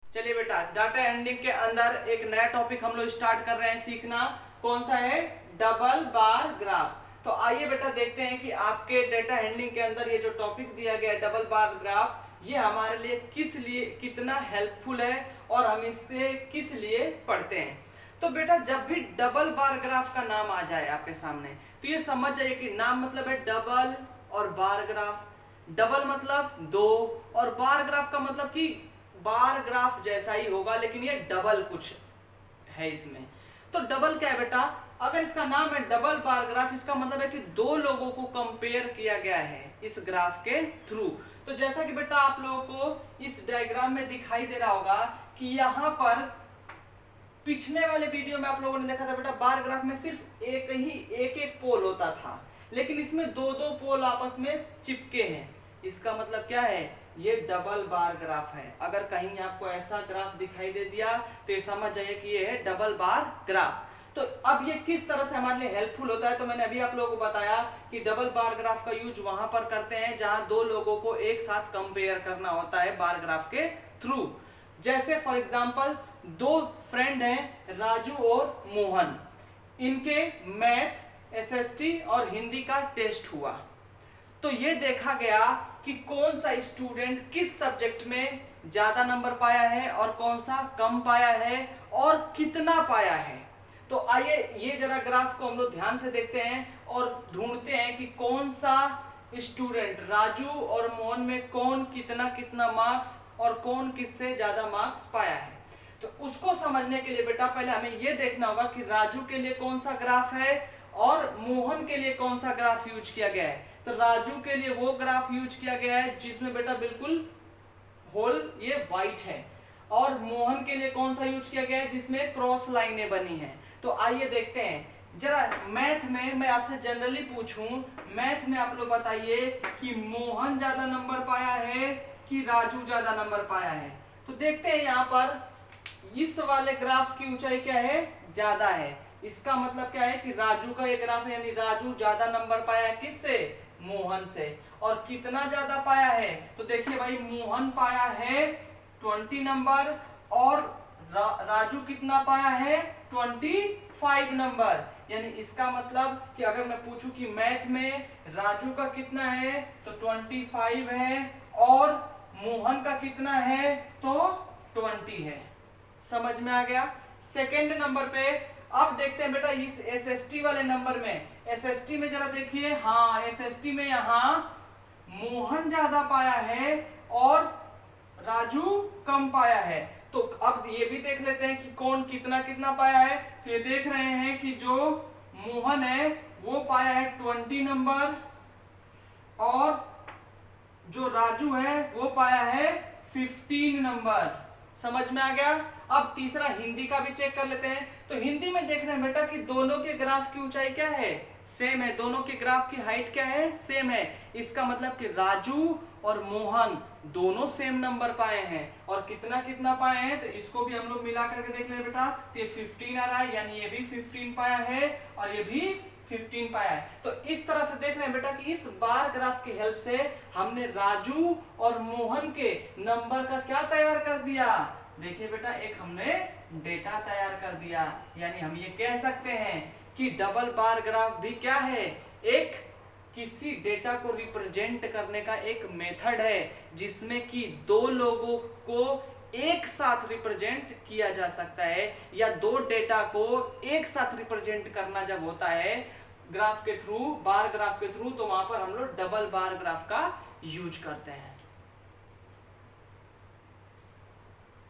चलिए बेटा, data handling के अंदर एक नया टॉपिक हम लोग स्टार्ट कर रहे हैं सीखना। कौन सा है? Double bar graph. तो आइए बेटा देखते हैं कि आपके डाटा हैंडलिंग के अंदर ये जो टॉपिक दिया गया है डबल बार ग्राफ, ये हमारे लिए कितना हेल्पफुल है और हम इसे किस लिए पढ़ते हैं। तो बेटा जब भी डबल बार ग्राफ का नाम आ जाए आपके सामने तो ये समझ जाइए कि नाम मतलब है डबल और बार ग्राफ। डबल मतलब दो और बार ग्राफ का मतलब कि बार ग्राफ जैसा ही होगा लेकिन ये डबल कुछ है इसमें। तो डबल क्या है बेटा? अगर इसका नाम है डबल बार ग्राफ, इसका मतलब है कि दो लोगों को कंपेयर किया गया है इस ग्राफ के थ्रू। तो जैसा कि बेटा आप लोगों को इस डायग्राम में दिखाई दे रहा होगा कि यहाँ पर पिछले वाले वीडियो में आप लोगों ने देखा था बेटा, बार ग्राफ में सिर्फ एक पोल होता था, लेकिन इसमें दो दो पोल आपस में चिपके हैं। इसका मतलब क्या है? ये डबल बार ग्राफ है। अगर कहीं आपको ऐसा ग्राफ दिखाई दे दिया तो ये समझ जाइए कि ये है डबल बार ग्राफ। तो अब ये किस तरह से हमारे लिए हेल्पफुल होता है, तो मैंने अभी आप लोगों को बताया कि डबल बार ग्राफ का यूज वहां पर करते हैं जहां दो लोगों को एक साथ कंपेयर करना होता है बार ग्राफ के थ्रू। जैसे फॉर एग्जांपल दो फ्रेंड हैं राजू और मोहन, इनके मैथ, एसएसटी और हिंदी का टेस्ट हुआ। तो ये देखा गया कि कौन सा स्टूडेंट किस सब्जेक्ट में ज्यादा नंबर पाया है और कौन सा कम पाया है और कितना पाया है। तो आइए ये जरा ग्राफ को हम लोग ध्यान से देखते हैं और ढूंढते हैं कि कौन सा स्टूडेंट राजू और मोहन में कौन कितना कितना मार्क्स और कौन किससे ज्यादा मार्क्स पाया है। तो उसको समझने के लिए बेटा पहले हमें यह देखना होगा कि राजू के लिए कौन सा ग्राफ है और मोहन के लिए कौन सा ग्राफ यूज किया गया है। तो राजू के लिए वो ग्राफ यूज किया गया है जिसमें बेटा बिल्कुल होल ये व्हाइट है, और मोहन के लिए कौन सा यूज किया गया है जिसमें क्रॉस लाइनें बनी हैं। तो आइए देखते हैं जरा मैथ में। मैं आपसे जनरली पूछूं, मैथ में आप लोग बताइए कि मोहन ज्यादा नंबर पाया है कि राजू ज्यादा नंबर पाया है। तो देखते हैं यहाँ पर इस वाले ग्राफ की ऊंचाई क्या है? ज्यादा है। इसका मतलब क्या है कि राजू का ये ग्राफ है, यानी राजू ज्यादा नंबर पाया है किससे? मोहन से। और कितना ज्यादा पाया है? तो देखिए भाई, मोहन पाया है 20 नंबर और राजू कितना पाया है? 25 नंबर। यानी इसका मतलब कि अगर मैं पूछूं कि मैथ में राजू का कितना है तो 25 है और मोहन का कितना है तो 20 है। समझ में आ गया? सेकेंड नंबर पे अब देखते हैं बेटा इस एसएसटी वाले नंबर में। एसएसटी में जरा देखिए, हाँ एसएसटी में यहाँ मोहन ज्यादा पाया है और राजू कम पाया है। तो अब ये भी देख लेते हैं कि कौन कितना कितना पाया है। तो ये देख रहे हैं कि जो मोहन है वो पाया है 20 नंबर और जो राजू है वो पाया है 15 नंबर। समझ में आ गया? अब तीसरा हिंदी का भी चेक कर लेते हैं। तो हिंदी में देख रहे हैं बेटा कि दोनों के ग्राफ की ऊंचाई क्या है? सेम है। दोनों के ग्राफ की हाइट क्या है? सेम है। इसका मतलब कि राजू और मोहन दोनों सेम नंबर पाए हैं। और कितना कितना पाए हैं तो इसको भी हम लोग मिला करके देख ले बेटा। तो ये 15 आ रहा है, यानी ये भी 15 पाया है और ये भी 15 पाया है। तो इस तरह से देख रहे हैं बेटा कि इस बार ग्राफ की हेल्प से हमने राजू और मोहन के नंबर का क्या तैयार कर दिया? देखिए बेटा, एक हमने डेटा तैयार कर दिया। यानी हम ये कह सकते हैं कि डबल बार ग्राफ भी क्या है? एक किसी डेटा को रिप्रेजेंट करने का एक मेथड है जिसमें कि दो लोगों को एक साथ रिप्रेजेंट किया जा सकता है, या दो डेटा को एक साथ रिप्रेजेंट करना जब होता है ग्राफ के थ्रू, बार ग्राफ के थ्रू, तो वहां पर हम लोग डबल बार ग्राफ का यूज करते हैं।